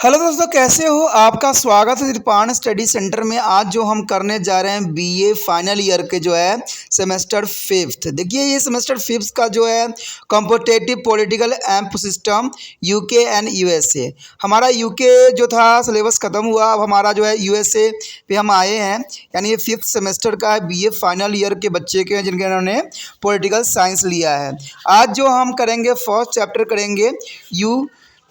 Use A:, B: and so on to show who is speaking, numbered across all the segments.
A: Hello दोस्तों, कैसे हो? आपका स्वागत है त्रिपाण स्टडी सेंटर में। आज जो हम करने जा रहे हैं बीए फाइनल ईयर के जो है सेमेस्टर फिफ्थ। देखिए, ये सेमेस्टर फिफ्थ का जो है competitive political amp system UK and USA. हमारा यूके जो था सिलेबस ख़त्म हुआ, अब हमारा जो है यूएसए पे हम आए हैं। यानी ये फिफ्थ सेमेस्टर का है, बीए फाइनल ईयर के बच्चे के जिनके इन्होंने पॉलिटिकल साइंस लिया है। आज जो हम करेंगे फर्स्ट चैप्टर करेंगे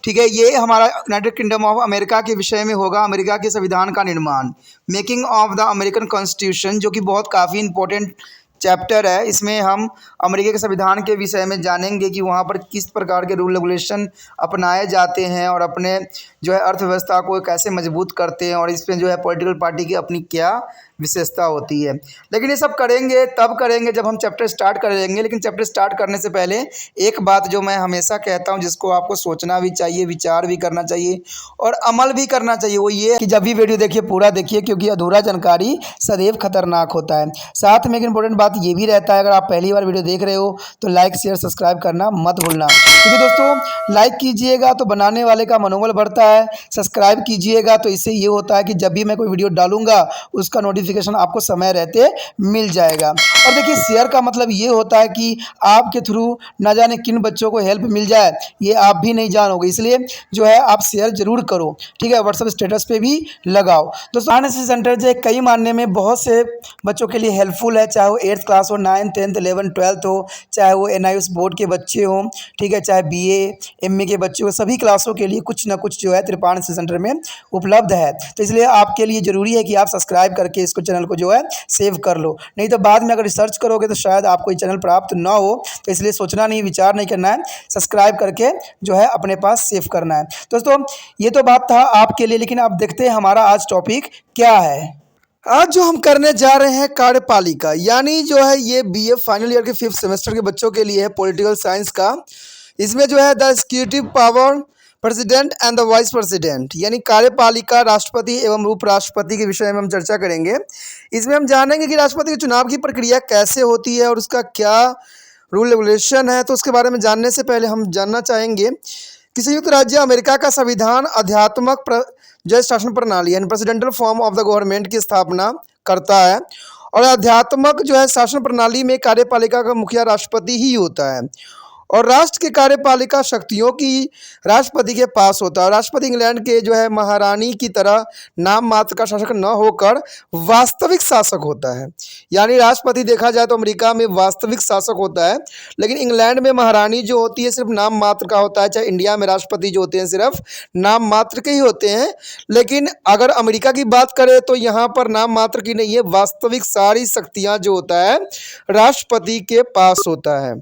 A: ठीक है। ये हमारा यूनाइटेड किंगडम ऑफ अमेरिका के विषय में होगा। अमेरिका के संविधान का निर्माण, making of the American constitution, जो कि बहुत काफ़ी इंपॉर्टेंट चैप्टर है। इसमें हम अमेरिका के संविधान के विषय में जानेंगे कि वहाँ पर किस प्रकार के रूल रेगुलेशन अपनाए जाते हैं और अपने जो है अर्थव्यवस्था को कैसे मजबूत करते हैं, और इसमें जो है पॉलिटिकल पार्टी की अपनी क्या विशेषता होती है। लेकिन ये सब करेंगे तब करेंगे जब हम चैप्टर स्टार्ट करेंगे। लेकिन चैप्टर स्टार्ट करने से पहले एक बात जो मैं हमेशा कहता हूँ, जिसको आपको सोचना भी चाहिए, विचार भी करना चाहिए और अमल भी करना चाहिए, वो ये कि जब भी वीडियो देखिए पूरा देखिए, क्योंकि अधूरा जानकारी सदैव खतरनाक होता है। साथ में एक इंपॉर्टेंट बात ये भी रहता है, अगर आप पहली बार वीडियो देख रहे हो तो लाइक शेयर सब्सक्राइब करना मत भूलना। क्योंकि दोस्तों लाइक कीजिएगा तो बनाने वाले का मनोबल बढ़ता है, सब्सक्राइब कीजिएगा तो इससे ये होता है कि जब भी मैं कोई वीडियो डालूंगा उसका नोटिफिकेशन आपको समय रहते मिल जाएगा। और देखिए, शेयर का मतलब ये होता है कि आपके थ्रू ना जाने किन बच्चों को हेल्प मिल जाए, ये आप भी नहीं जानोगे। इसलिए जो है आप शेयर जरूर करो, ठीक है। व्हाट्सएप स्टेटस पे भी लगाओ। दोस्तों एनएसएस सेंटर जो है कई मानने में बहुत से बच्चों के लिए हेल्पफुल है, चाहे वो 8th क्लास हो, 9th 10th 11th 12th हो, चाहे वो एनआईएस बोर्ड के बच्चे हों, ठीक है, चाहे बीए एमए के बच्चे हो, सभी क्लासों के लिए कुछ ना कुछ जो है त्रिपाण सेंटर में उपलब्ध है। तो इसलिए आपके लिए ज़रूरी है कि आप सब्सक्राइब करके इसको चैनल को जो है सेव कर लो, नहीं तो बाद में अगर रिसर्च करोगे तो शायद आपको ये चैनल प्राप्त ना हो। तो इसलिए सोचना नहीं, विचार नहीं करना है, सब्सक्राइब करके जो है अपने पास सेव करना है। दोस्तों ये तो बात था आपके लिए, लेकिन अब देखते हैं हमारा आज टॉपिक क्या है। आज जो हम करने जा रहे हैं कार्यपालिका, यानी जो है ये बीए फाइनल ईयर के फिफ्थ सेमेस्टर के बच्चों के लिए है पॉलिटिकल साइंस का। इसमें जो है the executive power, president and the vice president, यानी कार्यपालिका, राष्ट्रपति एवं उपराष्ट्रपति के विषय में हम चर्चा करेंगे। इसमें हम जानेंगे कि राष्ट्रपति के चुनाव की प्रक्रिया कैसे होती है और उसका क्या रूल रेगुलेशन है। तो उसके बारे में जानने से पहले हम जानना चाहेंगे कि संयुक्त राज्य अमेरिका का संविधान आध्यात्मक जो शासन प्रणाली यानी presidential form of the government की स्थापना करता है, और आध्यात्मक जो है शासन प्रणाली में कार्यपालिका का मुखिया राष्ट्रपति ही होता है, और राष्ट्र के कार्यपालिका शक्तियों की राष्ट्रपति के पास होता है। राष्ट्रपति इंग्लैंड के जो है महारानी की तरह नाम मात्र का शासक न होकर वास्तविक शासक होता है। यानी राष्ट्रपति देखा जाए तो अमेरिका में वास्तविक शासक होता है, लेकिन इंग्लैंड में महारानी जो होती है सिर्फ नाम मात्र का होता है। चाहे इंडिया में राष्ट्रपति जो होते हैं सिर्फ नाम मात्र के ही होते हैं, लेकिन अगर अमेरिका की बात करें तो यहाँ पर नाम मात्र की नहीं है, वास्तविक सारी शक्तियाँ जो होता है राष्ट्रपति के पास होता है।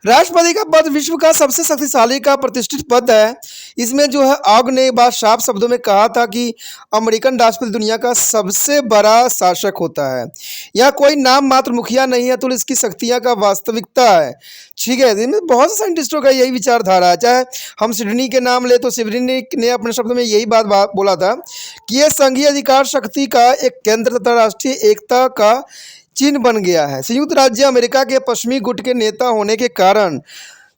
A: राष्ट्रपति का पद विश्व का सबसे शक्तिशाली का प्रतिष्ठित पद है। इसमें जो है आग ने बात साफ शब्दों में कहा था कि अमेरिकन राष्ट्रपति दुनिया का सबसे बड़ा शासक होता है। यह कोई नाम मात्र मुखिया नहीं है, तो इसकी शक्तियां का वास्तविकता है, ठीक है। इसमें बहुत से साइंटिस्टों का यही विचारधारा है। चाहे हम सिडनी के नाम ले तो सिडनी ने अपने शब्दों में यही बात बोला था कि यह संघीय अधिकार शक्ति का एक केंद्र तथा राष्ट्रीय एकता का चिन्ह बन गया है। संयुक्त राज्य अमेरिका के पश्चिमी गुट के नेता होने के कारण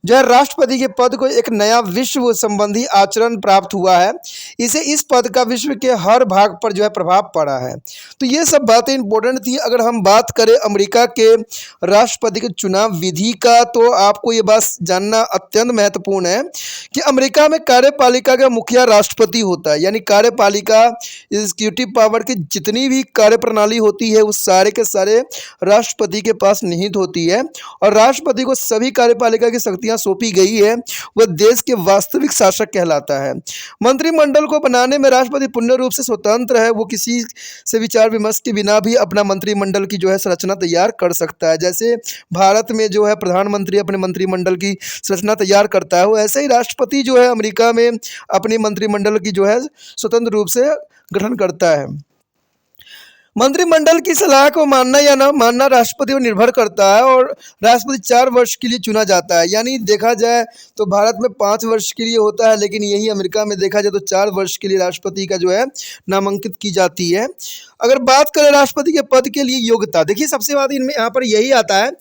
A: जो है राष्ट्रपति के पद को एक नया विश्व संबंधी आचरण प्राप्त हुआ है। इसे इस पद का विश्व के हर भाग पर जो है प्रभाव पड़ा है। तो ये सब बातें इंपॉर्टेंट थी। अगर हम बात करें अमेरिका के राष्ट्रपति के चुनाव विधि का, तो आपको ये बात जानना अत्यंत महत्वपूर्ण है कि अमेरिका में कार्यपालिका का मुखिया राष्ट्रपति होता है। यानी कार्यपालिका एग्जीक्यूटिव पावर की जितनी भी कार्यप्रणाली होती है वो सारे के सारे राष्ट्रपति के पास निहित होती है, और राष्ट्रपति को सभी कार्यपालिका की शक्तियां सौंपी गई है। वह देश के वास्तविक शासक कहलाता है। मंत्रिमंडल को बनाने में राष्ट्रपति पूर्ण रूप से स्वतंत्र है। वो किसी से विचार विमर्श के बिना भी अपना मंत्रिमंडल की जो है संरचना तैयार कर सकता है। जैसे भारत में जो है प्रधानमंत्री अपने मंत्रिमंडल की संरचना तैयार करता है, वो ऐसे ही राष्ट्रपति जो है अमेरिका में अपनी मंत्रिमंडल की जो है स्वतंत्र रूप से गठन करता है। मंत्रिमंडल की सलाह को मानना या न मानना राष्ट्रपति पर निर्भर करता है, और राष्ट्रपति 4 वर्ष के लिए चुना जाता है। यानी देखा जाए तो भारत में 5 वर्ष के लिए होता है, लेकिन यही अमेरिका में देखा जाए तो 4 वर्ष के लिए राष्ट्रपति का जो है नामांकित की जाती है। अगर बात करें राष्ट्रपति के पद के लिए योग्यता, देखिए सबसे बात इनमें यहाँ पर यही आता है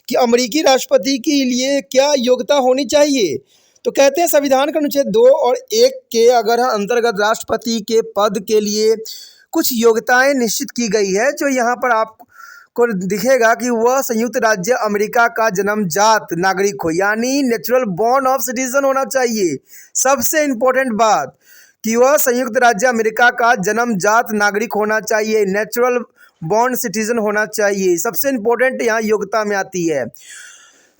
A: कि अमेरिकी राष्ट्रपति के लिए क्या योग्यता होनी चाहिए। तो कहते हैं संविधान का अनुच्छेद 2 और 1 के अगर अंतर्गत राष्ट्रपति के पद के लिए कुछ योग्यताएं निश्चित की गई है, जो यहाँ पर आपको दिखेगा कि वह संयुक्त राज्य अमेरिका का जन्मजात नागरिक हो, यानी नेचुरल बॉर्न ऑफ सिटीजन होना चाहिए। सबसे इम्पोर्टेंट बात कि वह संयुक्त राज्य अमेरिका का जन्मजात नागरिक होना चाहिए, नेचुरल बॉर्न सिटीजन होना चाहिए। सबसे इम्पोर्टेंट यहाँ योग्यता में आती है।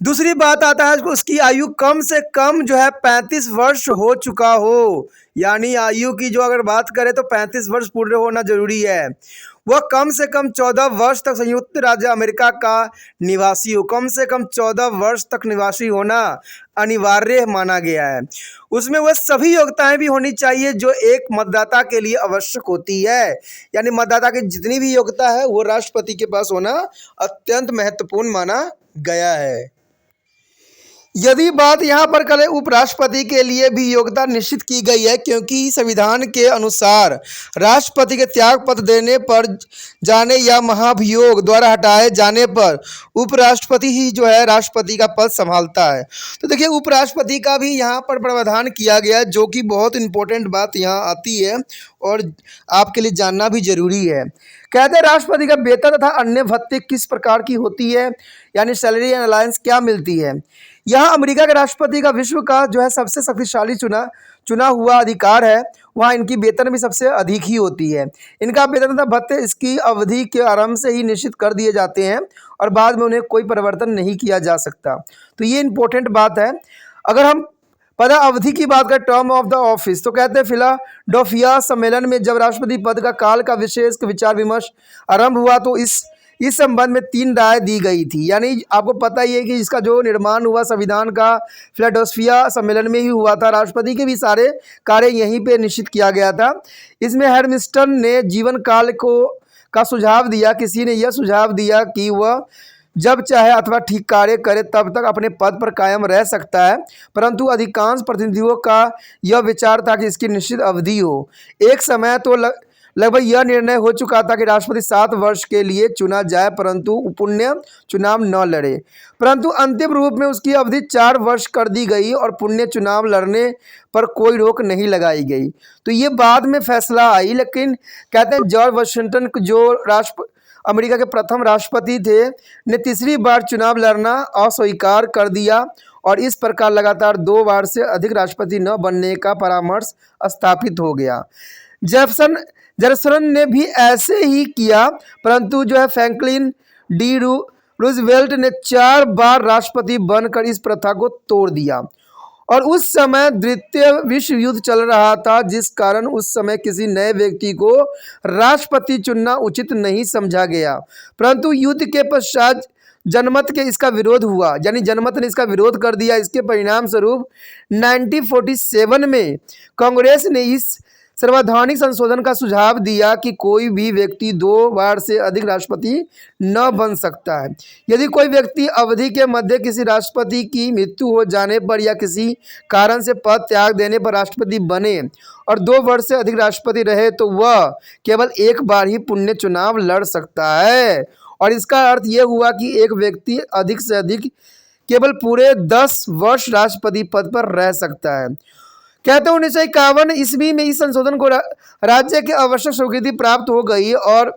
A: दूसरी बात आता है उसकी आयु कम से कम जो है 35 वर्ष हो चुका हो, यानी आयु की जो अगर बात करें तो 35 वर्ष पूरे होना जरूरी है। वह कम से कम 14 वर्ष तक संयुक्त राज्य अमेरिका का निवासी हो, कम से कम 14 वर्ष तक निवासी होना अनिवार्य माना गया है। उसमें वह सभी योग्यताएं भी होनी चाहिए जो एक मतदाता के लिए आवश्यक होती है, यानी मतदाता की जितनी भी योग्यता है वो राष्ट्रपति के पास होना अत्यंत महत्वपूर्ण माना गया है। यदि बात यहाँ पर करें उपराष्ट्रपति के लिए भी योग्यता निश्चित की गई है, क्योंकि संविधान के अनुसार राष्ट्रपति के त्याग पत्र देने पर जाने या महाभियोग द्वारा हटाए जाने पर उपराष्ट्रपति ही जो है राष्ट्रपति का पद संभालता है। तो देखिए उपराष्ट्रपति का भी यहाँ पर प्रावधान किया गया है, जो कि बहुत इंपॉर्टेंट बात यहाँ आती है और आपके लिए जानना भी जरूरी है। कहते हैं राष्ट्रपति का वेतन तथा अन्य भत्ते किस प्रकार की होती है, यानी सैलरी एंड अलायंस क्या मिलती है। यहाँ अमेरिका के राष्ट्रपति का विश्व का जो है सबसे शक्तिशाली चुना हुआ अधिकार है, वहाँ इनकी वेतन भी सबसे अधिक ही होती है। इनका वेतन तथा भत्ते इसकी अवधि के आरंभ से ही निश्चित कर दिए जाते हैं और बाद में उन्हें कोई परिवर्तन नहीं किया जा सकता। तो ये इंपॉर्टेंट बात है। अगर हम पद अवधि की बात करें, टर्म ऑफ द ऑफिस, तो कहते हैं फिलाडेल्फिया सम्मेलन में जब राष्ट्रपति पद का काल का विशेष विचार विमर्श आरंभ हुआ तो इस संबंध में 3 राय दी गई थी। यानी आपको पता ही है कि इसका जो निर्माण हुआ संविधान का फिलाडेल्फिया सम्मेलन में ही हुआ था। राष्ट्रपति के भी सारे कार्य यहीं पे निश्चित किया गया था। इसमें हेडमिस्टर ने जीवन काल का सुझाव दिया। किसी ने यह सुझाव दिया कि वह जब चाहे अथवा ठीक कार्य करे तब तक अपने पद पर कायम रह सकता है, परंतु अधिकांश प्रतिनिधियों का यह विचार था कि इसकी निश्चित अवधि हो। एक समय तो लगभग यह निर्णय हो चुका था कि राष्ट्रपति 7 वर्ष के लिए चुना जाए, परंतु पुण्य चुनाव न लड़े। परंतु अंतिम रूप में उसकी अवधि 4 वर्ष कर दी गई और पुण्य चुनाव लड़ने पर कोई रोक नहीं लगाई गई। तो ये बाद में फैसला आई, लेकिन कहते हैं जॉर्ज वाशिंगटन जो अमेरिका के प्रथम राष्ट्रपति थे ने तीसरी बार चुनाव लड़ना अस्वीकार कर दिया और इस प्रकार लगातार 2 बार से अधिक राष्ट्रपति न बनने का परामर्श स्थापित हो गया। जेफरसन ने भी ऐसे ही किया, परंतु जो है फ्रैंकलिन डी रूजवेल्ट ने 4 बार राष्ट्रपति बनकर इस प्रथा को तोड़ दिया। और उस समय द्वितीय विश्व युद्ध चल रहा था, जिस कारण उस समय किसी नए व्यक्ति को राष्ट्रपति चुनना उचित नहीं समझा गया। परंतु युद्ध के पश्चात जनमत के इसका विरोध हुआ, यानी जनमत ने इसका विरोध कर दिया। इसके परिणाम स्वरूप 1947 में कांग्रेस ने इस संवैधानिक संशोधन का सुझाव दिया कि कोई भी व्यक्ति 2 बार से अधिक राष्ट्रपति न बन सकता है। यदि कोई व्यक्ति अवधि के मध्य किसी राष्ट्रपति की मृत्यु हो जाने पर या किसी कारण से पद त्याग देने पर राष्ट्रपति बने और 2 वर्ष से अधिक राष्ट्रपति रहे तो वह केवल 1 बार ही पुण्य चुनाव लड़ सकता है। और इसका अर्थ यह हुआ कि एक व्यक्ति अधिक से अधिक केवल पूरे 10 वर्ष राष्ट्रपति पद पर रह सकता है। कहते हैं 1951 ईस्वी में इस संशोधन को राज्य की आवश्यक स्वीकृति प्राप्त हो गई और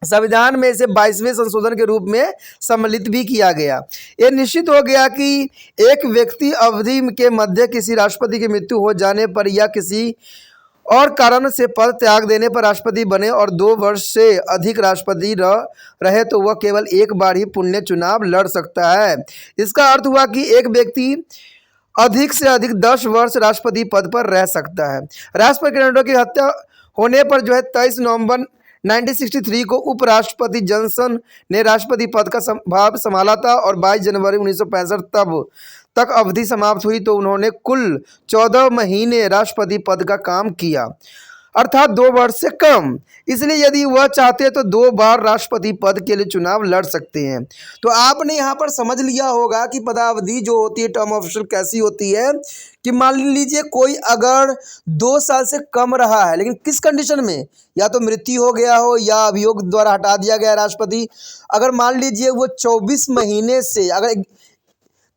A: संविधान में इसे 22वें संशोधन के रूप में सम्मिलित भी किया गया। यह निश्चित हो गया कि एक व्यक्ति अवधि के मध्य किसी राष्ट्रपति की मृत्यु हो जाने पर या किसी और कारण से पद त्याग देने पर राष्ट्रपति बने और 2 वर्ष से अधिक राष्ट्रपति रहे तो वह केवल 1 बार ही पुण्य चुनाव लड़ सकता है। इसका अर्थ हुआ कि एक व्यक्ति अधिक से अधिक 10 वर्ष राष्ट्रपति पद पर रह सकता है। राष्ट्रपति कैनेडो की हत्या होने पर जो है 23 नवंबर 1963 को उपराष्ट्रपति जॉनसन ने राष्ट्रपति पद का भार संभाला था और 22 जनवरी 1965 तब तक अवधि समाप्त हुई तो उन्होंने कुल 14 महीने राष्ट्रपति पद का काम किया, अर्थात 2 वर्ष से कम। इसलिए यदि वह चाहते हैं तो 2 बार राष्ट्रपति पद के लिए चुनाव लड़ सकते हैं। तो आपने यहाँ पर समझ लिया होगा कि पदावधि जो होती है टर्म ऑफ ऑफिस कैसी होती है कि मान लीजिए कोई अगर 2 साल से कम रहा है, लेकिन किस कंडीशन में, या तो मृत्यु हो गया हो या अभियोग द्वारा हटा दिया गया राष्ट्रपति। अगर मान लीजिए वो 24 महीने से अगर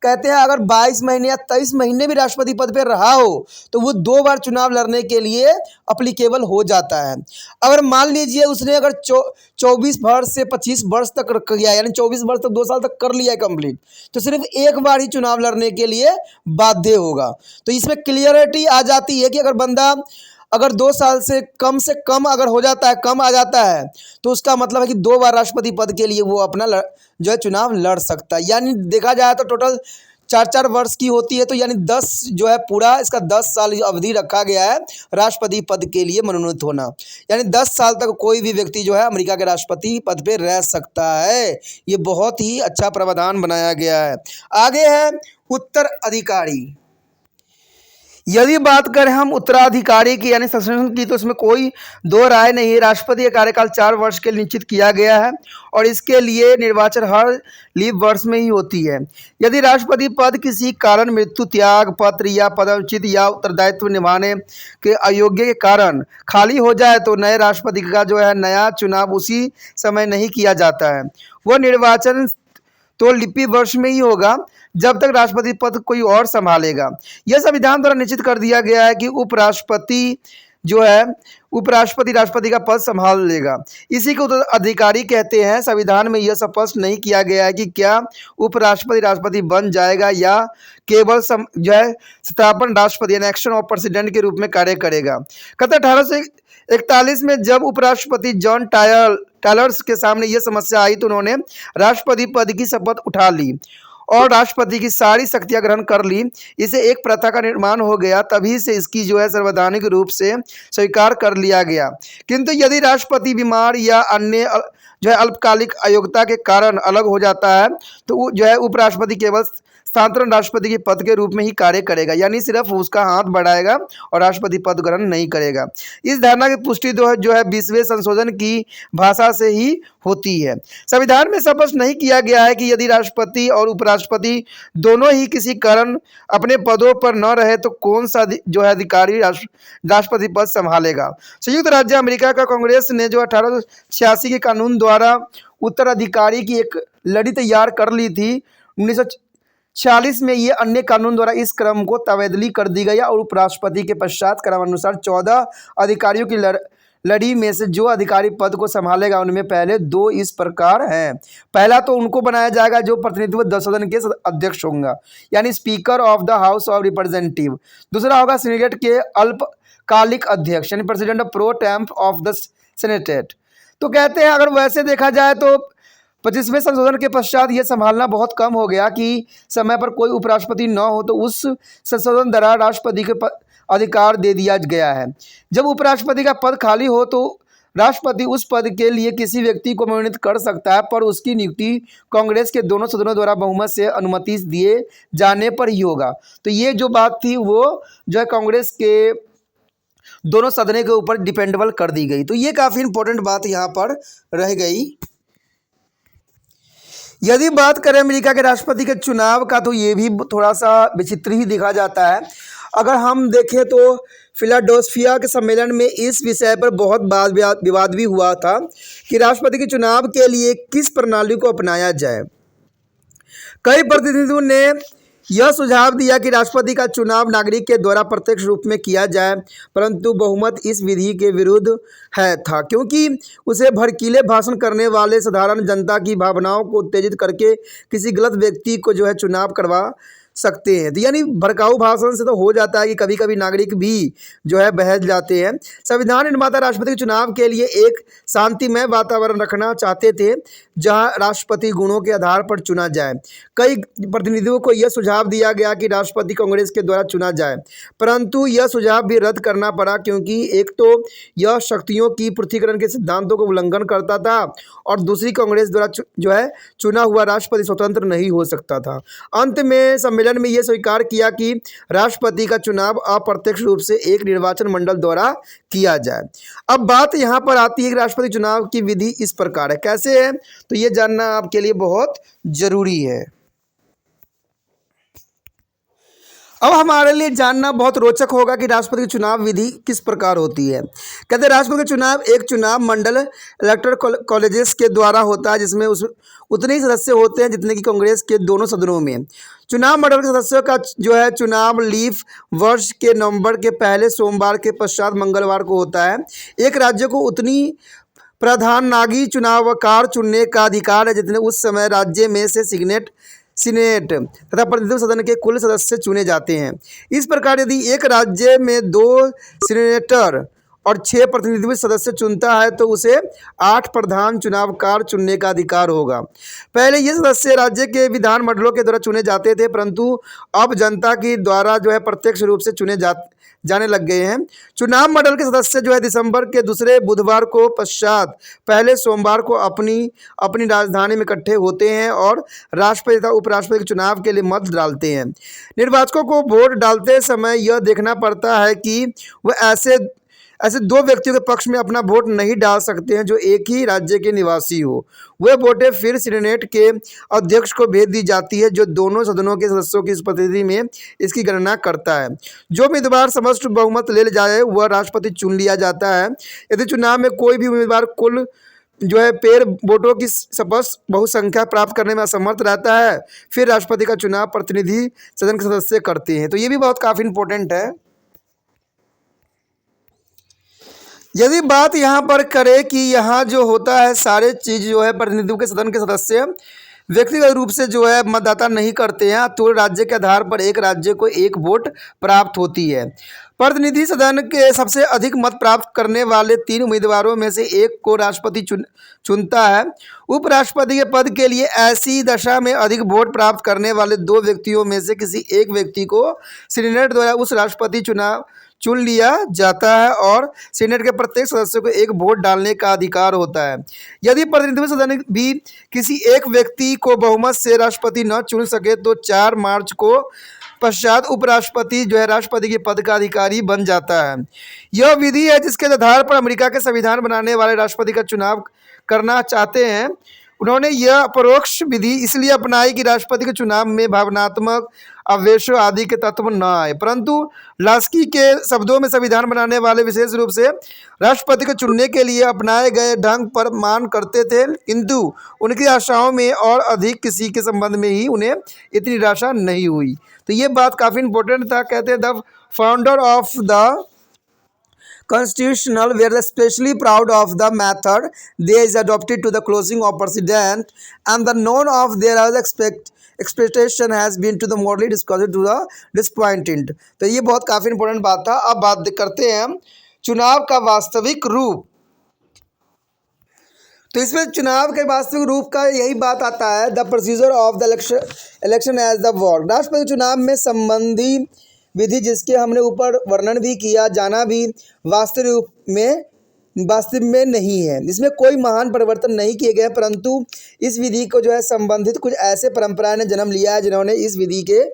A: कहते हैं अगर 22 महीने या 23 महीने भी राष्ट्रपति पद पर रहा हो तो वो 2 बार चुनाव लड़ने के लिए अप्लीकेबल हो जाता है। अगर मान लीजिए उसने अगर 24 वर्ष से 25 वर्ष तक किया, यानी 24 वर्ष तक 2 साल तक कर लिया है कंप्लीट, तो सिर्फ एक बार ही चुनाव लड़ने के लिए बाध्य होगा। तो इसमें क्लियरिटी आ जाती है कि अगर बंदा अगर 2 साल से कम अगर हो जाता है, कम आ जाता है, तो उसका मतलब है कि 2 बार राष्ट्रपति पद के लिए वो अपना जो है चुनाव लड़ सकता है। यानी देखा जाए तो टोटल 4-4 वर्ष की होती है, तो यानी 10 जो है पूरा इसका 10 साल अवधि रखा गया है राष्ट्रपति पद के लिए मनोनीत होना। यानी 10 साल तक कोई भी व्यक्ति जो है अमेरिका के राष्ट्रपति पद पे रह सकता है। ये बहुत ही अच्छा प्रावधान बनाया गया है। आगे है उत्तराधिकारी। यदि बात करें हम उत्तराधिकारी की यानी सक्सेशन की, तो इसमें कोई दो राय नहीं है। राष्ट्रपति का कार्यकाल 4 वर्ष के लिए निश्चित किया गया है और इसके लिए निर्वाचन हर लीप वर्ष में ही होती है। यदि राष्ट्रपति पद किसी कारण मृत्यु, त्याग पत्र या पदच्युत या उत्तरदायित्व निभाने के अयोग्य के कारण खाली हो जाए तो नए राष्ट्रपति का जो है नया चुनाव उसी समय नहीं किया जाता है। वह निर्वाचन तो लिपि वर्ष में ही होगा जब तक राष्ट्रपति पद कोई और संभालेगा। यह संविधान द्वारा निश्चित कर दिया गया है कि उपराष्ट्रपति जो है उपराष्ट्रपति राष्ट्रपति का पद संभाल लेगा। इसी को उत्तराधिकारी कहते हैं। संविधान में यह स्पष्ट नहीं किया गया है कि क्या उपराष्ट्रपति राष्ट्रपति बन जाएगा या केवल जो है स्थापन राष्ट्रपति यानी एक्शन ऑफ प्रेसिडेंट के रूप में कार्य करेगा। कहते 1841 में जब उपराष्ट्रपति जॉन टायलर्स के सामने यह समस्या आई तो उन्होंने राष्ट्रपति पद की शपथ उठा ली और राष्ट्रपति की सारी शक्तियां ग्रहण कर ली। इसे एक प्रथा का निर्माण हो गया, तभी से इसकी जो है संवैधानिक रूप से स्वीकार कर लिया गया। किंतु यदि राष्ट्रपति बीमार या अन्य जो है अल्पकालिक अयोग्यता के कारण अलग हो जाता है तो जो है उपराष्ट्रपति केवल स्थानांतरण राष्ट्रपति के पद के रूप में ही कार्य करेगा, यानी सिर्फ उसका हाथ बढ़ाएगा और राष्ट्रपति पद ग्रहण नहीं करेगा। इस धारणा की पुष्टि जो है 20वें संशोधन की भाषा से ही होती है। संविधान में स्पष्ट नहीं किया गया है कि यदि राष्ट्रपति और उपराष्ट्रपति दोनों ही किसी कारण अपने पदों पर न रहे तो कौन सा जो है अधिकारी राष्ट्रपति पद संभालेगा। संयुक्त राज्य अमेरिका का कांग्रेस ने जो 1886 के कानून द्वारा उत्तराधिकारी की एक लड़ी तैयार कर ली थी। 1946 में ये अन्य कानून द्वारा इस क्रम को तब्दीली कर दी गई और उपराष्ट्रपति के पश्चात क्रमानुसार 14 अधिकारियों की लड़ी में से जो अधिकारी पद को संभालेगा उनमें पहले 2 इस प्रकार हैं। पहला तो उनको बनाया जाएगा जो प्रतिनिधित्व सदन के अध्यक्ष होंगे, यानी speaker of the house of representative. दूसरा होगा सीनेट के अल्पकालिक अध्यक्ष यानी president pro temp of the senate. तो कहते हैं अगर वैसे देखा जाए तो 25वें संशोधन के पश्चात यह संभालना बहुत कम हो गया कि समय पर कोई उपराष्ट्रपति न हो तो उस संशोधन द्वारा राष्ट्रपति के अधिकार दे दिया गया है। जब उपराष्ट्रपति का पद खाली हो तो राष्ट्रपति उस पद के लिए किसी व्यक्ति को मनोनीत कर सकता है, पर उसकी नियुक्ति कांग्रेस के दोनों सदनों द्वारा बहुमत से अनुमति दिए जाने पर ही होगा। तो ये जो बात थी वो जो है कांग्रेस के दोनों सदनों के ऊपर डिपेंडेबल कर दी गई। तो ये काफ़ी इंपॉर्टेंट बात यहाँ पर रह गई। यदि बात करें अमेरिका के राष्ट्रपति के चुनाव का तो ये भी थोड़ा सा विचित्र ही देखा जाता है। अगर हम देखें तो फिलाडेल्फिया के सम्मेलन में इस विषय पर बहुत विवाद भी हुआ था कि राष्ट्रपति के चुनाव के लिए किस प्रणाली को अपनाया जाए। कई प्रतिनिधियों ने यह सुझाव दिया कि राष्ट्रपति का चुनाव नागरिक के द्वारा प्रत्यक्ष रूप में किया जाए, परंतु बहुमत इस विधि के विरुद्ध था क्योंकि उसे भड़कीले भाषण करने वाले साधारण जनता की भावनाओं को उत्तेजित करके किसी गलत व्यक्ति को जो है चुनाव करवा सकते हैं। तो यानी भड़काऊ भाषण से तो हो जाता है कि कभी कभी नागरिक भी जो है बहक जाते हैं। संविधान निर्माता राष्ट्रपति के चुनाव के लिए एक शांतिमय वातावरण रखना चाहते थे जहां राष्ट्रपति गुणों के आधार पर चुना जाए। कई प्रतिनिधियों को यह सुझाव दिया गया कि राष्ट्रपति कांग्रेस के द्वारा चुना जाए, परंतु यह सुझाव भी रद्द करना पड़ा क्योंकि एक तो यह शक्तियों की पृथकीकरण के सिद्धांतों को उल्लंघन करता था और दूसरी कांग्रेस द्वारा जो है चुना हुआ राष्ट्रपति स्वतंत्र नहीं हो सकता था। अंत में सम्मेलन में यह स्वीकार किया कि राष्ट्रपति का चुनाव अप्रत्यक्ष रूप से एक निर्वाचन मंडल द्वारा किया जाए। अब बात यहाँ पर आती है कि राष्ट्रपति चुनाव की विधि इस प्रकार है। कैसे है तो ये जानना आपके लिए बहुत जरूरी है। अब हमारे लिए जानना बहुत रोचक होगा कि राष्ट्रपति की चुनाव विधि किस प्रकार होती है। कहते हैं राष्ट्रपति का चुनाव एक चुनाव मंडल इलेक्टोरल कॉलेजेस के द्वारा होता है, जिसमें उस उतने ही सदस्य होते हैं जितने कि कांग्रेस के दोनों सदनों में। चुनाव मंडल के सदस्यों का जो है चुनाव लीफ वर्ष के नवंबर के पहले सोमवार के पश्चात मंगलवार को होता है। एक राज्य को उतनी प्रधान नागी चुनावकार चुनने का अधिकार है जितने उस समय राज्य में से सीनेट तथा प्रतिनिधि सदन के कुल सदस्य चुने जाते हैं। इस प्रकार यदि एक राज्य में 2 सीनेटर और 6 प्रतिनिधि सदस्य चुनता है तो उसे 8 प्रधान चुनावकार चुनने का अधिकार होगा। पहले ये सदस्य राज्य के विधान मंडलों के द्वारा चुने जाते थे, परंतु अब जनता की द्वारा जो है प्रत्यक्ष रूप से चुने जाने लग गए हैं। चुनाव मंडल के सदस्य जो है दिसंबर के दूसरे बुधवार को पश्चात पहले सोमवार को अपनी अपनी राजधानी में इकट्ठे होते हैं और राष्ट्रपति तथा उपराष्ट्रपति के चुनाव के लिए मत डालते हैं। निर्वाचकों को वोट डालते समय यह देखना पड़ता है कि वह ऐसे 2 व्यक्तियों के पक्ष में अपना वोट नहीं डाल सकते हैं जो एक ही राज्य के निवासी हो। वह वोटें फिर सीनेट के अध्यक्ष को भेज दी जाती है, जो दोनों सदनों के सदस्यों की उपस्थिति में इसकी गणना करता है। जो उम्मीदवार समस्त बहुमत ले जाए वह राष्ट्रपति चुन लिया जाता है। यदि चुनाव में कोई भी उम्मीदवार कुल जो है पेड़ वोटों की स्पष्ट बहुसंख्या प्राप्त करने में असमर्थ रहता है, फिर राष्ट्रपति का चुनाव प्रतिनिधि सदन के सदस्य करते हैं। तो ये भी बहुत काफ़ी इंपॉर्टेंट है। यदि बात यहाँ पर करें कि यहाँ जो होता है सारे चीज़ जो है प्रतिनिधियों के सदन के सदस्य व्यक्तिगत रूप से जो है मतदाता नहीं करते हैं, तो राज्य के आधार पर एक राज्य को एक वोट प्राप्त होती है। प्रतिनिधि सदन के सबसे अधिक मत प्राप्त करने वाले 3 उम्मीदवारों में से एक को राष्ट्रपति चुनता है। उपराष्ट्रपति के पद के लिए ऐसी दशा में अधिक वोट प्राप्त करने वाले 2 व्यक्तियों में से किसी एक व्यक्ति को सीनेट द्वारा उस राष्ट्रपति चुन लिया जाता है और सीनेट के प्रत्येक सदस्य को एक वोट डालने का अधिकार होता है। यदि प्रतिनिधि सदन भी किसी एक व्यक्ति को बहुमत से राष्ट्रपति न चुन सके तो 4 मार्च को पश्चात उपराष्ट्रपति जो है राष्ट्रपति के पद का अधिकारी बन जाता है। यह विधि है जिसके आधार पर अमेरिका के संविधान बनाने वाले राष्ट्रपति का चुनाव करना चाहते हैं। उन्होंने यह परोक्ष विधि इसलिए अपनाई कि राष्ट्रपति के चुनाव में भावनात्मक आवेशों आदि के तत्व न आए, परंतु लास्की के शब्दों में संविधान बनाने वाले विशेष रूप से राष्ट्रपति को चुनने के लिए अपनाए गए ढंग पर मान करते थे, किंतु उनकी आशाओं में और अधिक किसी के संबंध में ही उन्हें इतनी निराशा नहीं हुई। तो ये बात काफ़ी इंपॉर्टेंट था। कहते हैं the founder of the Constitutional were especially proud of the method they is adopted to the closing of president, and the none of their expectation has been to the morally discussed to the disappointed। तो ये बहुत काफ़ी important बात था। अब बात करते हैं हम चुनाव का वास्तविक रूप। तो इसमें चुनाव के वास्तविक रूप का यही बात आता है, the procedure of the election as the work. राष्ट्रपति चुनाव में संबंधी विधि जिसके हमने ऊपर वर्णन भी किया, जाना भी वास्तव में नहीं है। इसमें कोई महान परिवर्तन नहीं किए गए, परंतु इस विधि को जो है संबंधित कुछ ऐसे परंपराएं ने जन्म लिया है जिन्होंने इस विधि के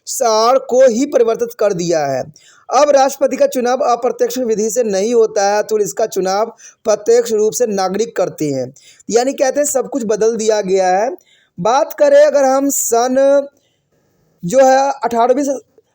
A: सार को ही परिवर्तित कर दिया है। अब राष्ट्रपति का चुनाव अप्रत्यक्ष विधि से नहीं होता है, तो इसका चुनाव प्रत्यक्ष रूप से नागरिक करते हैं। यानी कहते हैं सब कुछ बदल दिया गया है। बात करें अगर हम सन जो है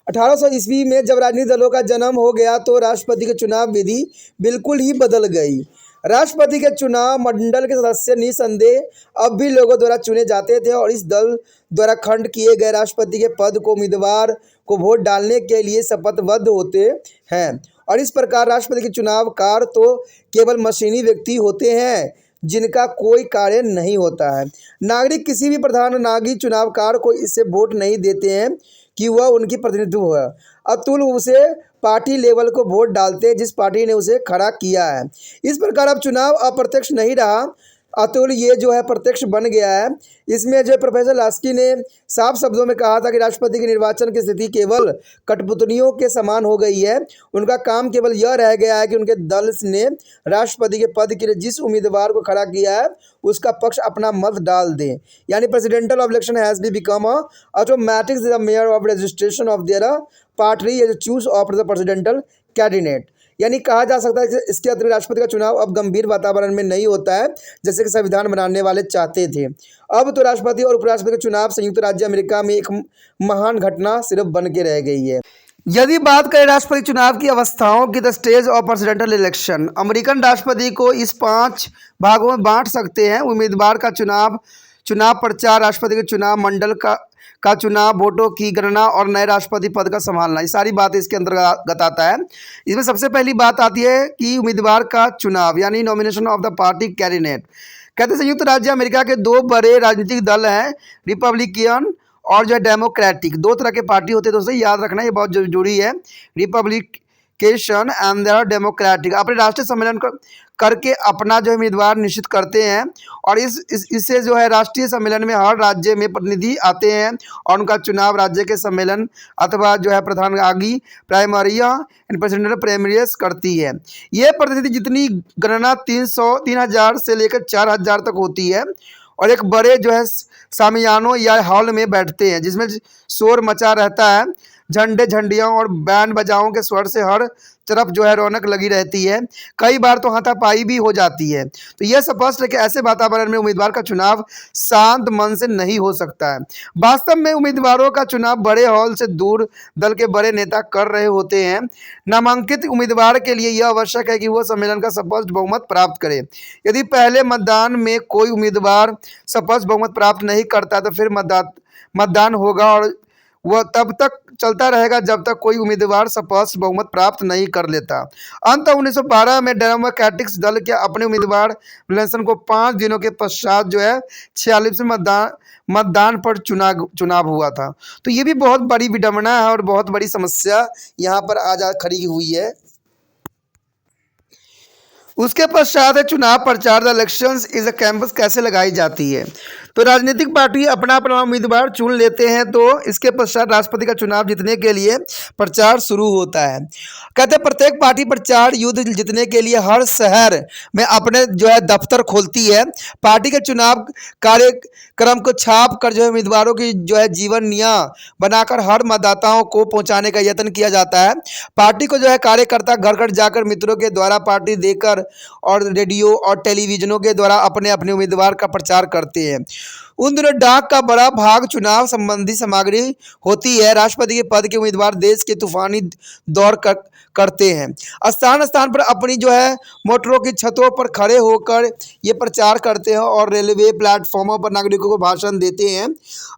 A: 1800 ईस्वी में जब राजनीतिक दलों का जन्म हो गया तो राष्ट्रपति की चुनाव विधि बिल्कुल ही बदल गई। राष्ट्रपति के चुनाव मंडल के सदस्य निसंदेह अब भी लोगों द्वारा चुने जाते थे और इस दल द्वारा खंड किए गए राष्ट्रपति के पद को उम्मीदवार को वोट डालने के लिए शपथबद्ध होते हैं। और इस प्रकार राष्ट्रपति के चुनावकार तो केवल मशीनी व्यक्ति होते हैं जिनका कोई कार्य नहीं होता है। नागरिक किसी भी प्रधान नागी चुनावकार को इससे वोट नहीं देते हैं कि वह उनकी प्रतिनिधित्व हो, अतुल उसे पार्टी लेवल को वोट डालते हैं जिस पार्टी ने उसे खड़ा किया है। इस प्रकार अब चुनाव अप्रत्यक्ष नहीं रहा, अतुल ये जो है प्रत्यक्ष बन गया है। इसमें जो प्रोफेसर लास्की ने साफ शब्दों में कहा था कि राष्ट्रपति के निर्वाचन की स्थिति केवल कठपुतलियों के समान हो गई है। उनका काम केवल यह रह गया है कि उनके दल ने राष्ट्रपति के पद के लिए जिस उम्मीदवार को खड़ा किया है उसका पक्ष अपना मत डाल दें। यानी presidential election has be become automatic the mayor of registration of their party choose of the presidential candidate. यानी कहा जा सकता है कि इसके अतिरिक्त राष्ट्रपति का चुनाव अब गंभीर वातावरण में नहीं होता है जैसे कि संविधान बनाने वाले चाहते थे। अब तो राष्ट्रपति और उपराष्ट्रपति का चुनाव संयुक्त राज्य अमेरिका में एक महान घटना सिर्फ बन के रह गई है। यदि बात करें राष्ट्रपति चुनाव की अवस्थाओं की, the stage of presidential election, American राष्ट्रपति को इस 5 भागों में बांट सकते हैं। उम्मीदवार का चुनाव, चुनाव प्रचार, राष्ट्रपति के चुनाव मंडल का चुनाव, वोटों की गणना और नए राष्ट्रपति पद का संभालना, ये सारी बातें इसके अंतर्गत आता है। इसमें सबसे पहली बात आती है कि उम्मीदवार का चुनाव यानी nomination of the party candidate. कहते हैं संयुक्त राज्य अमेरिका के 2 बड़े राजनीतिक दल हैं, रिपब्लिकन और जो है डेमोक्रेटिक। 2 तरह के पार्टी होते हैं दोस्तों, याद रखना ये बहुत जरूरी है। रिपब्लिकेशन एंड डेमोक्रेटिक अपने राष्ट्रीय सम्मेलन करके अपना जो उम्मीदवार निश्चित करते हैं और इससे जो है राष्ट्रीय सम्मेलन में हर राज्य में प्रतिनिधि आते हैं और उनका चुनाव राज्य के सम्मेलन अथवा जो है प्रधानगी प्राइमरिया प्रेसिडेंशियल प्राइमरीज करती है। ये प्रतिनिधि जितनी गणना 3000 से लेकर 4000 तक होती है और एक बड़े जो है सामियानों या हॉल में बैठते हैं जिसमें शोर मचा रहता है, झंडे झंडियों और बैंड बजाओं के स्वर से हर तरफ जो है रौनक लगी रहती है, कई बार तो हाथापाई भी हो जाती है। तो यह स्पष्ट है कि ऐसे वातावरण में उम्मीदवार का चुनाव शांत मन से नहीं हो सकता है। वास्तव में उम्मीदवारों का चुनाव बड़े हॉल से दूर दल के बड़े नेता कर रहे होते हैं। नामांकित उम्मीदवार के लिए यह आवश्यक है कि वह सम्मेलन का स्पष्ट बहुमत प्राप्त करे। यदि पहले मतदान में कोई उम्मीदवार स्पष्ट बहुमत प्राप्त नहीं करता तो फिर मतदान होगा और वह तब तक चलता रहेगा जब तक कोई उम्मीदवार स्पष्ट बहुमत प्राप्त नहीं कर लेता। अंत 1912 में डेमोक्रेटिक दल के अपने उम्मीदवार विल्सन को 5 दिनों के पश्चात जो है 46 मतदान पर चुनाव हुआ था। तो ये भी बहुत बड़ी विडंबना है और बहुत बड़ी समस्या यहाँ पर आज खड़ी हुई है। उसके पश्चात है चुनाव प्रचार, the elections is a campus कैसे लगाई जाती है। तो राजनीतिक पार्टी अपना अपना उम्मीदवार चुन लेते हैं, तो इसके पश्चात राष्ट्रपति का चुनाव जीतने के लिए प्रचार शुरू होता है। कहते हैं प्रत्येक पार्टी प्रचार युद्ध जीतने के लिए हर शहर में अपने जो है दफ्तर खोलती है। पार्टी के चुनाव कार्यक्रम को छाप कर जो है उम्मीदवारों की जो है जीवनियाँ बनाकर हर मतदाताओं को पहुँचाने का यत्न किया जाता है। पार्टी को जो है कार्यकर्ता घर घर जाकर मित्रों के द्वारा पार्टी देकर और रेडियो और टेलीविजनों के द्वारा अपने अपने उम्मीदवार का प्रचार करते हैं। उन दिनों डाक का बड़ा भाग चुनाव संबंधी सामग्री होती है। राष्ट्रपति के पद के उम्मीदवार देश के तूफानी दौर करते हैं, स्थान स्थान पर अपनी जो है मोटरों की छतों पर खड़े होकर ये प्रचार करते हैं और रेलवे प्लेटफॉर्मों पर नागरिकों को भाषण देते हैं।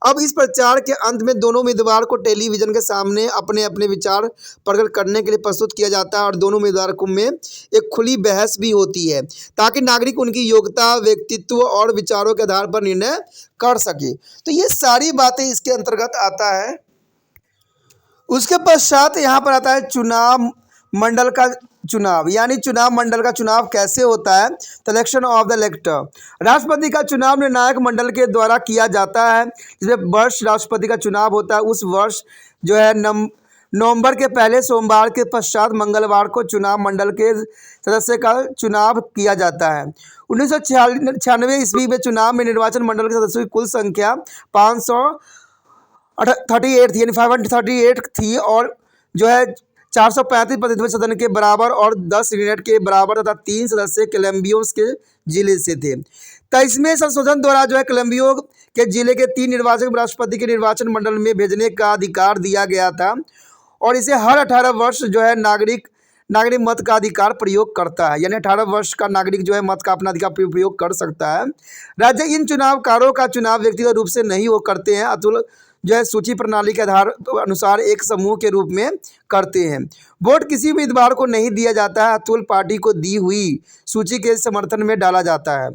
A: अब इस प्रचार के अंत में दोनों उम्मीदवार को टेलीविजन के सामने अपने अपने विचार प्रकट करने के लिए प्रस्तुत किया जाता है और दोनों उम्मीदवारों में एक खुली बहस भी होती है ताकि नागरिक उनकी योग्यता, व्यक्तित्व और विचारों के आधार पर निर्णय कर सके। तो ये सारी बातें इसके अंतर्गत आता है। उसके पश्चात यहाँ पर आता है चुनाव मंडल का चुनाव, यानी चुनाव मंडल का चुनाव कैसे होता है। सिलेक्शन ऑफ द इलेक्टर, राष्ट्रपति का चुनाव निर्णायक मंडल के द्वारा किया जाता है। जिसमें वर्ष राष्ट्रपति का चुनाव होता है उस वर्ष जो है नवंबर के पहले सोमवार के पश्चात मंगलवार को चुनाव मंडल के सदस्य का चुनाव किया जाता है। 1996 ईस्वी में चुनाव में निर्वाचन मंडल के सदस्यों की कुल संख्या 538 थी, यानी 538 थी और जो है 435 प्रतिनिधि सदन के बराबर और 10 सीनेट के बराबर तथा 3 सदस्य कोलंबिया के जिले से थे। 23वें संशोधन द्वारा जो है कोलंबिया के जिले के 3 निर्वाचक राष्ट्रपति के निर्वाचन मंडल में भेजने का अधिकार दिया गया था और इसे हर 18 वर्ष जो है नागरिक मत का अधिकार प्रयोग करता है, यानी 18 वर्ष का नागरिक जो है मत का अपना अधिकार प्रयोग कर सकता है। राज्य इन चुनावकारों का चुनाव व्यक्तिगत रूप से नहीं वो करते हैं, अतुल जो है सूची प्रणाली के आधार अनुसार एक समूह के रूप में करते हैं। वोट किसी उम्मीदवार को नहीं दिया जाता है, अतुल पार्टी को दी हुई सूची के समर्थन में डाला जाता है।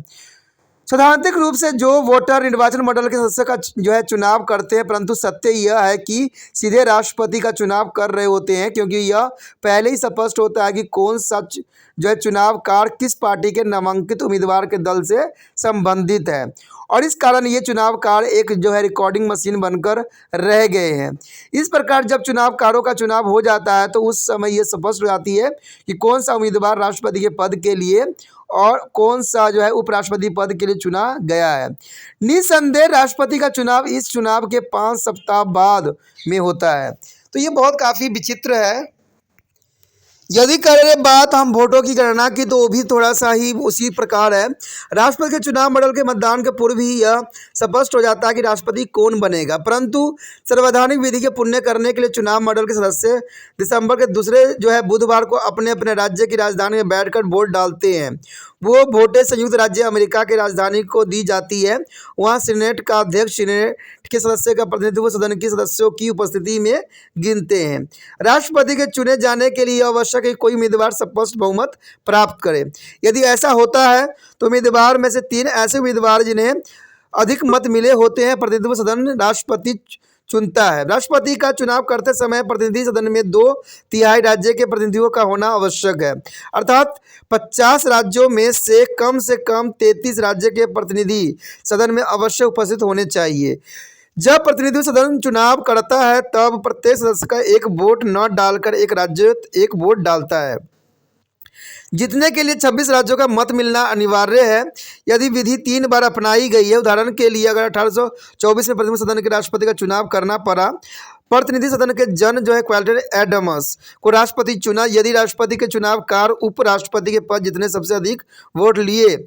A: सैद्धांतिक रूप से जो वोटर निर्वाचन मंडल के सदस्य का जो है चुनाव करते हैं, परंतु सत्य यह है कि सीधे राष्ट्रपति का चुनाव कर रहे होते हैं, क्योंकि यह पहले ही स्पष्ट होता है कि कौन सा जो है चुनावकार किस पार्टी के नामांकित उम्मीदवार के दल से संबंधित है और इस कारण ये चुनावकार एक जो है रिकॉर्डिंग मशीन बनकर रह गए हैं। इस प्रकार जब चुनावकारों का चुनाव हो जाता है तो उस समय ये स्पष्ट हो जाती है कि कौन सा उम्मीदवार राष्ट्रपति के पद के लिए और कौन सा जो है उपराष्ट्रपति पद के लिए चुना गया है। निसंदेह राष्ट्रपति का चुनाव इस चुनाव के 5 सप्ताह बाद में होता है। तो ये बहुत काफ़ी विचित्र है। यदि करें बात हम वोटों की गणना की तो वो भी थोड़ा सा ही उसी प्रकार है। राष्ट्रपति के चुनाव मंडल के मतदान के पूर्व ही यह स्पष्ट हो जाता है कि राष्ट्रपति कौन बनेगा, परंतु संवैधानिक विधि के पुण्य करने के लिए चुनाव मंडल के सदस्य दिसंबर के दूसरे बुधवार को अपने अपने राज्य की राजधानी में बैठकर वोट डालते हैं। वो वोटें संयुक्त राज्य अमेरिका की राजधानी को दी जाती है। वहाँ सीनेट का अध्यक्ष सीनेट के सदस्य का प्रतिनिधित्व सदन के सदस्यों की उपस्थिति में गिनते हैं। राष्ट्रपति के चुने जाने के लिए आवश्यक है कि कोई उम्मीदवार स्पष्ट बहुमत प्राप्त करे। यदि ऐसा होता है तो उम्मीदवार में से 3 ऐसे उम्मीदवार जिन्हें अधिक मत मिले होते हैं प्रतिनिधित्व सदन राष्ट्रपति चुनता है। राष्ट्रपति का चुनाव करते समय प्रतिनिधि सदन में 2/3 राज्य के प्रतिनिधियों का होना आवश्यक है, अर्थात 50 राज्यों में से कम 33 राज्य के प्रतिनिधि सदन में अवश्य उपस्थित होने चाहिए। जब प्रतिनिधि सदन चुनाव करता है तब प्रत्येक सदस्य का एक वोट न डालकर एक राज्य एक वोट डालता है। जीतने के लिए 26 राज्यों का मत मिलना अनिवार्य है। यदि विधि 3 बार अपनाई गई है, उदाहरण के लिए अगर 1824 में प्रतिनिधि सदन के राष्ट्रपति का चुनाव करना पड़ा, प्रतिनिधि सदन के जन क्वाल्टर एडम्स को राष्ट्रपति चुना। यदि राष्ट्रपति के चुनावकार उपराष्ट्रपति के पद जितने सबसे अधिक वोट लिए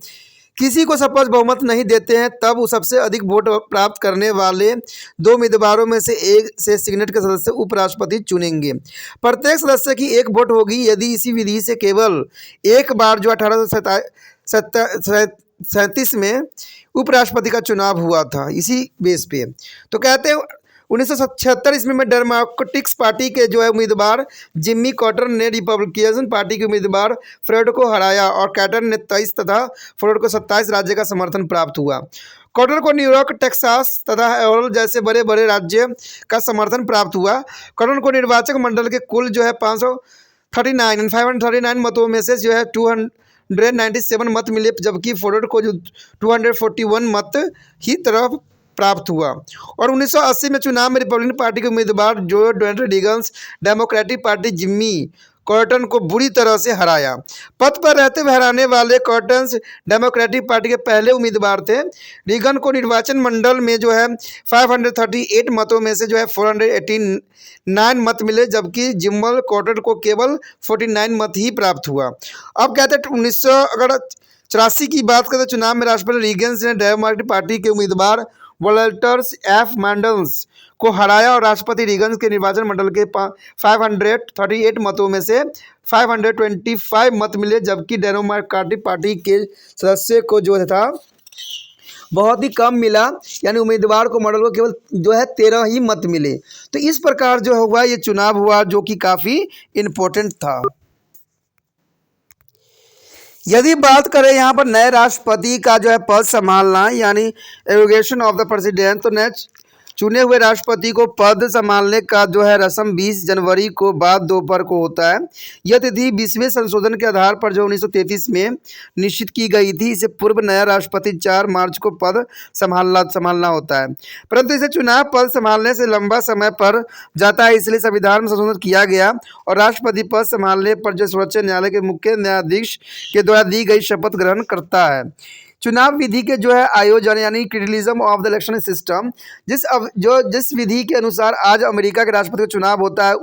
A: किसी को स्पष्ट बहुमत नहीं देते हैं, तब वो सबसे अधिक वोट प्राप्त करने वाले 2 उम्मीदवारों में से एक से सीनेट के सदस्य उपराष्ट्रपति चुनेंगे। प्रत्येक सदस्य की एक वोट होगी। यदि इसी विधि से केवल एक बार 1837 में उपराष्ट्रपति का चुनाव हुआ था, इसी बेस पे तो कहते हैं 1976 ईस्वी में डेमोक्रेटिक्स पार्टी के उम्मीदवार जिम्मी कार्टर ने रिपब्लिकन पार्टी के उम्मीदवार फ्रेड को हराया और कार्टर ने 23 तथा फ्रेड को 27 राज्य का समर्थन प्राप्त हुआ। कार्टर को न्यूयॉर्क, टेक्सास तथा ओहायो जैसे बड़े बड़े राज्य का समर्थन प्राप्त हुआ। कार्टर को निर्वाचक मंडल के कुल 539 मतों में से 297 मत मिले, जबकि फ्रेड को 241 मत ही तरफ प्राप्त हुआ। और 1980 में चुनाव में रिपब्लिकन पार्टी के उम्मीदवार Ronald Reagan Democratic Party Jimmy Carter को बुरी तरह से हराया। पद पर रहते हुए हराने वाले कार्टर डेमोक्रेटिक पार्टी के पहले उम्मीदवार थे। रीगन को निर्वाचन मंडल में 538 मतों में से 489 मत मिले, जबकि जिम्मी कार्टर को केवल 49 मत ही प्राप्त हुआ। अब कहते हैं 1984 की बात करें तो चुनाव में राष्ट्रपति रीगन ने डेमोक्रेटिक पार्टी के उम्मीदवार वॉल्टर एफ मैंडल्स को हराया और राष्ट्रपति रीगन के निर्वाचन मंडल के 538 मतों में से 525 मत मिले, जबकि डेमोक्रेटिक पार्टी के सदस्य को था बहुत ही कम मिला, यानी उम्मीदवार को मंडल को केवल 13 ही मत मिले। तो इस प्रकार हुआ ये चुनाव हुआ, जो कि काफ़ी इम्पोर्टेंट था। यदि बात करें यहाँ पर नए राष्ट्रपति का पद संभालना, यानी इनॉग्रेशन ऑफ द प्रेसिडेंट, तो नए चुने हुए राष्ट्रपति को पद संभालने का रस्म 20 जनवरी को बाद दोपहर को होता है। यह तिथि 20वें संशोधन के आधार पर 1933 में निश्चित की गई थी। इससे पूर्व नया राष्ट्रपति 4 मार्च को पद संभालना होता है, परंतु इसे चुनाव पद संभालने से लंबा समय पर जाता है, इसलिए संविधान में संशोधन किया गया और राष्ट्रपति पद संभालने पर सर्वोच्च न्यायालय के मुख्य न्यायाधीश के द्वारा दी गई शपथ ग्रहण करता है। चुनाव विधि के आयोजन, यानी क्रिटिलिज्म ऑफ द इलेक्शन सिस्टम, जिस विधि के अनुसार आज अमेरिका के राष्ट्रपति का चुनाव होता है,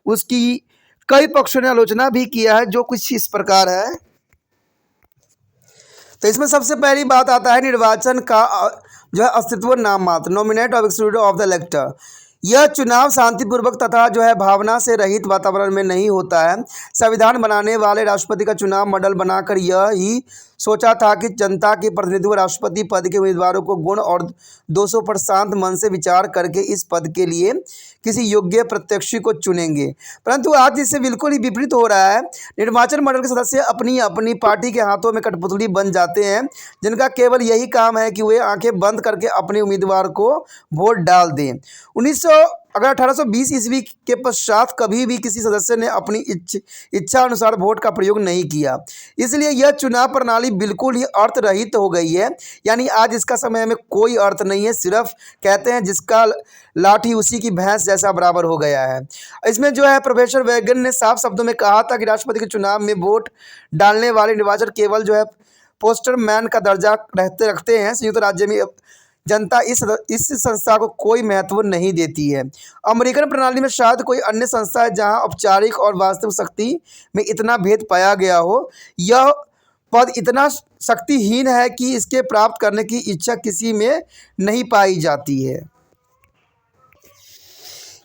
A: उसकी कई पक्षों ने आलोचना भी किया है, जो कुछ इस प्रकार है। तो इसमें सबसे पहली बात आता है निर्वाचन का अस्तित्व नाम मात्र, nominate of excluded of the इलेक्टर। यह चुनाव शांतिपूर्वक तथा भावना से रहित वातावरण में नहीं होता है। संविधान बनाने वाले राष्ट्रपति का चुनाव मंडल बनाकर यह ही सोचा था कि जनता के प्रतिनिधित्व राष्ट्रपति पद के उम्मीदवारों को गुण और दोषों पर शांत मन से विचार करके इस पद के लिए किसी योग्य प्रत्याशी को चुनेंगे, परंतु आज इससे बिल्कुल ही विपरीत हो रहा है। निर्वाचन मंडल के सदस्य अपनी अपनी पार्टी के हाथों में कठपुतली बन जाते हैं, जिनका केवल यही काम है कि वे आंखें बंद करके अपने उम्मीदवार को वोट डाल दें। 1820 ईस्वी के पश्चात कभी भी किसी सदस्य ने अपनी इच्छा अनुसार वोट का प्रयोग नहीं किया, इसलिए यह चुनाव प्रणाली बिल्कुल ही अर्थ रहित हो गई है। यानी आज इसका समय में कोई अर्थ नहीं है, सिर्फ कहते हैं जिसका लाठी उसी की भैंस जैसा बराबर हो गया है। इसमें प्रोफेसर वैगन ने साफ शब्दों में कहा था कि राष्ट्रपति के चुनाव में वोट डालने वाले निर्वाचक केवल पोस्टरमैन का दर्जा रखते हैं। संयुक्त राज्य में जनता इस संस्था को कोई महत्व नहीं देती है। अमेरिकन प्रणाली में शायद कोई अन्य संस्था है जहां औपचारिक और वास्तविक शक्ति में इतना भेद पाया गया हो। यह पद इतना शक्तिहीन है कि इसके प्राप्त करने की इच्छा किसी में नहीं पाई जाती है।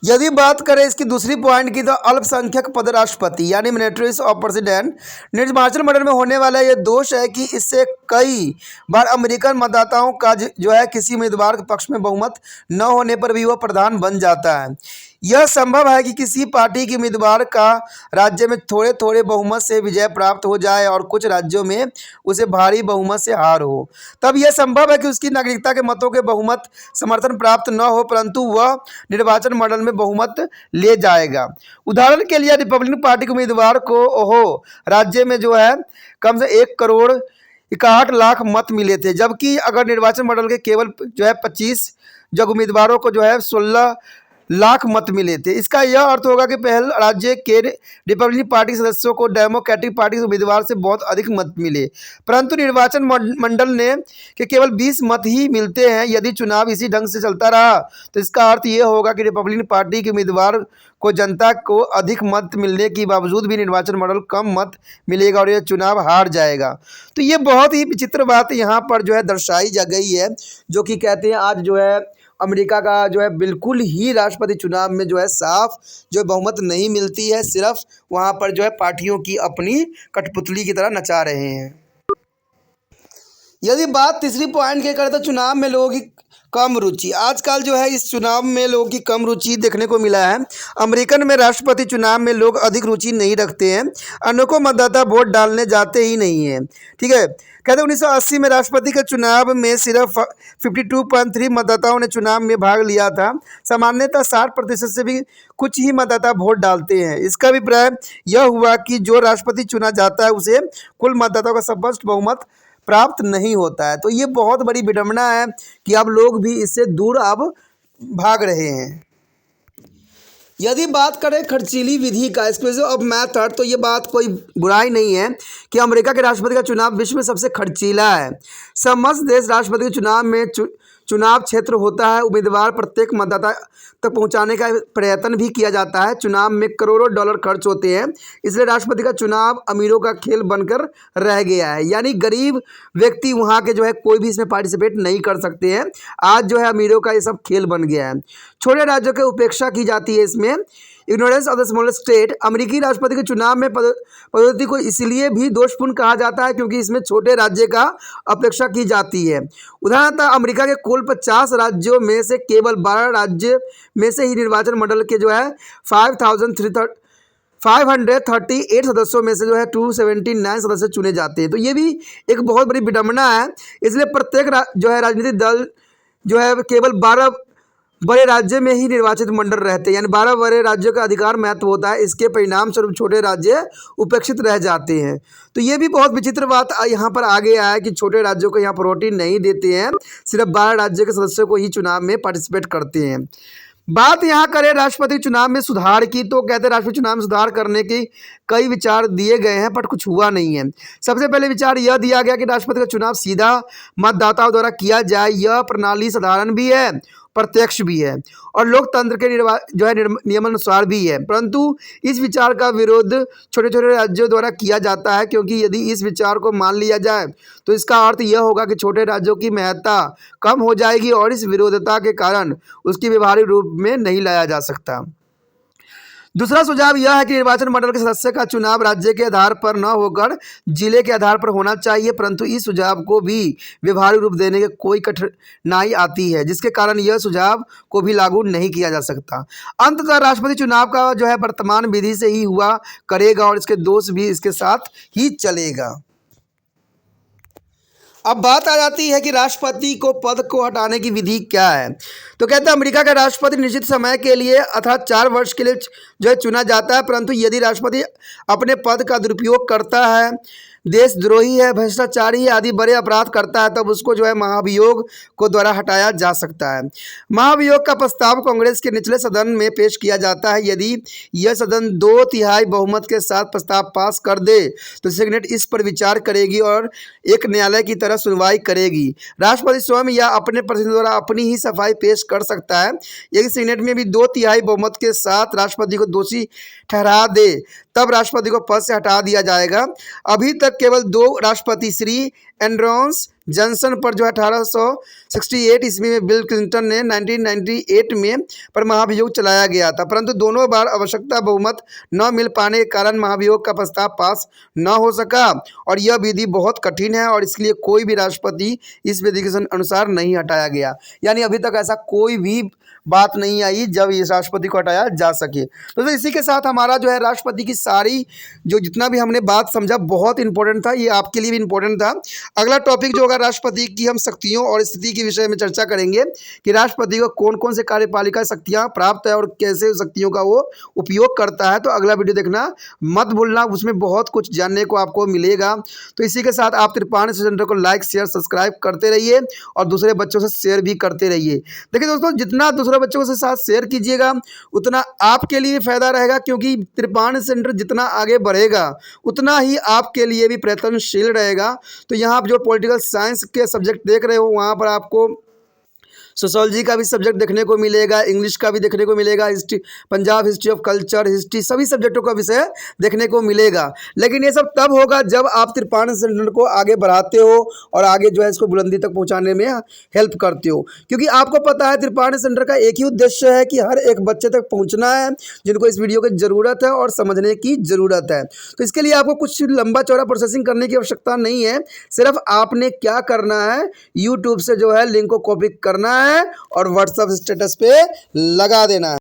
A: यदि बात करें इसकी दूसरी पॉइंट की, तो अल्पसंख्यक पद राष्ट्रपति यानी मिनिस्ट्रीज ऑफ प्रेसिडेंट निर्वाचन मंडल में होने वाला यह दोष है कि इससे कई बार अमेरिकन मतदाताओं का जो है किसी उम्मीदवार के पक्ष में बहुमत न होने पर भी वह प्रधान बन जाता है। यह संभव है कि किसी पार्टी के उम्मीदवार का राज्य में थोड़े थोड़े बहुमत से विजय प्राप्त हो जाए और कुछ राज्यों में उसे भारी बहुमत से हार हो। तब यह संभव है कि उसकी नागरिकता के मतों के बहुमत समर्थन प्राप्त न हो, परंतु वह निर्वाचन मंडल में बहुमत ले जाएगा। उदाहरण के लिए रिपब्लिकन पार्टी के उम्मीदवार को राज्य में जो है कम से 1,61,00,000 मत मिले थे, जबकि अगर निर्वाचन मंडल के केवल जो है 25 जगह उम्मीदवारों को जो है 16 लाख मत मिले थे। इसका यह अर्थ होगा कि पहले राज्य के रिपब्लिकन पार्टी सदस्यों को डेमोक्रेटिक पार्टी के उम्मीदवार से बहुत अधिक मत मिले, परंतु निर्वाचन मंडल ने कि केवल 20 मत ही मिलते हैं। यदि चुनाव इसी ढंग से चलता रहा तो इसका अर्थ यह होगा कि रिपब्लिकन पार्टी के उम्मीदवार को जनता को अधिक मत मिलने के बावजूद भी निर्वाचन मंडल कम मत मिलेगा और यह चुनाव हार जाएगा। तो ये बहुत ही विचित्र बात यहाँ पर जो है दर्शाई जा गई है, जो कि कहते हैं आज जो है अमेरिका का जो है बिल्कुल ही राष्ट्रपति चुनाव में जो है साफ जो बहुमत नहीं मिलती है, सिर्फ वहाँ पर जो है पार्टियों की अपनी कठपुतली की तरह नचा रहे हैं। यदि बात तीसरी पॉइंट की करें तो चुनाव में लोगों की कम रुचि। आजकल जो है इस चुनाव में लोगों की कम रुचि देखने को मिला है। अमेरिकन में राष्ट्रपति चुनाव में लोग अधिक रुचि नहीं रखते हैं। अनेकों मतदाता वोट डालने जाते ही नहीं हैं। ठीक है, कहते हैं 1980 में राष्ट्रपति के चुनाव में सिर्फ 52.3 मतदाताओं ने चुनाव में भाग लिया था। सामान्यतः 60% से भी कुछ ही मतदाता वोट डालते हैं। इसका अभिप्राय यह हुआ कि जो राष्ट्रपति चुना जाता है उसे कुल मतदाताओं का स्पष्ट बहुमत प्राप्त नहीं होता है। तो ये बहुत बड़ी विडंबना है कि अब लोग भी इससे दूर अब भाग रहे हैं। यदि बात करें खर्चीली विधि का, एक्सक्लूसिव ऑफ मेथड, तो ये बात कोई बुराई नहीं है कि अमेरिका के राष्ट्रपति का चुनाव विश्व में सबसे खर्चीला है। समस्त देश राष्ट्रपति के चुनाव में चुनाव क्षेत्र होता है। उम्मीदवार प्रत्येक मतदाता तक पहुंचाने का प्रयत्न भी किया जाता है। चुनाव में करोड़ों डॉलर खर्च होते हैं, इसलिए राष्ट्रपति का चुनाव अमीरों का खेल बनकर रह गया है। यानी गरीब व्यक्ति वहाँ के जो है कोई भी इसमें पार्टिसिपेट नहीं कर सकते हैं। आज जो है अमीरों का ये सब खेल बन गया है। छोटे राज्यों की उपेक्षा की जाती है इसमें। Ignorance of the small state. अमेरिकी राष्ट्रपति के चुनाव में पद्धति को इसलिए भी दोषपूर्ण कहा जाता है क्योंकि इसमें छोटे राज्य का अपेक्षा की जाती है। उदाहरणतः अमेरिका के कुल 50 राज्यों में से केवल 12 राज्य में से ही निर्वाचन मंडल के जो है 538 सदस्यों में से जो है 279 सदस्य चुने जाते हैं। तो ये भी एक बहुत बड़ी विडंबना है। इसलिए प्रत्येक जो है राजनीतिक दल जो है केवल 12 बड़े राज्य में ही निर्वाचित मंडल रहते हैं, यानी 12 बड़े राज्यों का अधिकार महत्व होता है। इसके परिणाम स्वरूप छोटे राज्य उपेक्षित रह जाते हैं। तो ये भी बहुत विचित्र बात यहाँ पर आगे आया है कि छोटे राज्यों को यहाँ प्रायोरिटी नहीं देते हैं, सिर्फ 12 राज्य के सदस्यों को ही चुनाव में पार्टिसिपेट करते हैं। बात यहाँ करें राष्ट्रपति चुनाव में सुधार की, तो कहते हैं राष्ट्रपति चुनाव में सुधार करने के कई विचार दिए गए हैं पर कुछ हुआ नहीं है। सबसे पहले विचार यह दिया गया कि राष्ट्रपति का चुनाव सीधा मतदाताओं द्वारा किया जाए। यह प्रणाली साधारण भी है, प्रत्यक्ष भी है और लोकतंत्र के जो है नियमानुसार भी है, परंतु इस विचार का विरोध छोटे छोटे राज्यों द्वारा किया जाता है, क्योंकि यदि इस विचार को मान लिया जाए तो इसका अर्थ यह होगा कि छोटे राज्यों की महत्ता कम हो जाएगी और इस विरोधता के कारण उसकी व्यवहारिक रूप में नहीं लाया जा सकता। दूसरा सुझाव यह है कि निर्वाचन मंडल के सदस्य का चुनाव राज्य के आधार पर न होकर जिले के आधार पर होना चाहिए, परंतु इस सुझाव को भी व्यवहारिक रूप देने के कोई कठिनाई आती है, जिसके कारण यह सुझाव को भी लागू नहीं किया जा सकता। अंततः राष्ट्रपति चुनाव का जो है वर्तमान विधि से ही हुआ करेगा और इसके दोष भी इसके साथ ही चलेगा। अब बात आ जाती है कि राष्ट्रपति को पद को हटाने की विधि क्या है। तो कहते हैं अमेरिका का राष्ट्रपति निश्चित समय के लिए अर्थात 4 वर्ष के लिए जो है चुना जाता है, परंतु यदि राष्ट्रपति अपने पद का दुरुपयोग करता है देशद्रोही है, भ्रष्टाचारी आदि बड़े अपराध करता है, तब उसको जो है महाभियोग को द्वारा हटाया जा सकता है। महाभियोग का प्रस्ताव कांग्रेस के निचले सदन में पेश किया जाता है। यदि यह सदन 2/3 बहुमत के साथ प्रस्ताव पास कर दे तो सेनेट इस पर विचार करेगी और एक न्यायालय की तरह सुनवाई करेगी। राष्ट्रपति स्वयं या अपने प्रतिनिधि द्वारा अपनी ही सफाई पेश कर सकता है। यदि सेनेट में भी 2/3 बहुमत के साथ राष्ट्रपति को दोषी ठहरा दे तब राष्ट्रपति को पद से हटा दिया जाएगा। अभी तक केवल 2 राष्ट्रपति श्री एंड्रोस जॉनसन पर जो 1868 ईस्वी में, बिल क्लिंटन ने 1998 में पर महाभियोग चलाया गया था, परंतु दोनों बार आवश्यकता बहुमत न मिल पाने के कारण महाभियोग का प्रस्ताव पास न हो सका और यह विधि बहुत कठिन है और इसलिए कोई भी राष्ट्रपति इस विधि के अनुसार नहीं हटाया गया। यानी अभी तक ऐसा कोई भी बात नहीं आई जब इस राष्ट्रपति को हटाया जा सके। तो इसी के साथ हमारा जो है राष्ट्रपति की सारी जो जितना भी हमने बात समझा बहुत इंपॉर्टेंट था, ये आपके लिए भी इंपॉर्टेंट था। अगला टॉपिक जो होगा राष्ट्रपति की हम शक्तियों और स्थिति के विषय में चर्चा करेंगे कि राष्ट्रपति को कौन कौन से कार्यपालिका शक्तियाँ प्राप्त है और कैसे शक्तियों का वो उपयोग करता है। तो अगला वीडियो देखना मत भूलना, उसमें बहुत कुछ जानने को आपको मिलेगा। तो इसी के साथ आप त्रिपाठी सेंटर को लाइक शेयर सब्सक्राइब करते रहिए और दूसरे बच्चों से शेयर भी करते रहिए। देखिए दोस्तों, जितना दूसरे बच्चों के साथ शेयर कीजिएगा उतना आपके लिए फायदा रहेगा, क्योंकि त्रिपाठी सेंटर जितना आगे बढ़ेगा उतना ही आपके लिए भी प्रयत्नशील रहेगा। तो यहाँ आप जो पॉलिटिकल साइंस के सब्जेक्ट देख रहे हो वहाँ पर आपको सोशोलॉजी का भी सब्जेक्ट देखने को मिलेगा, इंग्लिश का भी देखने को मिलेगा, history, Punjab history of culture, history, सभी सब्जेक्टों का विषय देखने को मिलेगा। लेकिन ये सब तब होगा जब आप त्रिपाठी सेंटर को आगे बढ़ाते हो और आगे जो है इसको बुलंदी तक पहुंचाने में हेल्प करते हो, क्योंकि आपको पता है त्रिपाठी सेंटर का एक ही उद्देश्य है कि हर एक बच्चे तक पहुँचना है जिनको इस वीडियो की ज़रूरत है और समझने की ज़रूरत है। तो इसके लिए आपको कुछ लंबा चौड़ा प्रोसेसिंग करने की आवश्यकता नहीं है, सिर्फ आपने क्या करना है, यूट्यूब से जो है लिंक को कॉपी करना है और व्हाट्सएप स्टेटस पे लगा देना है।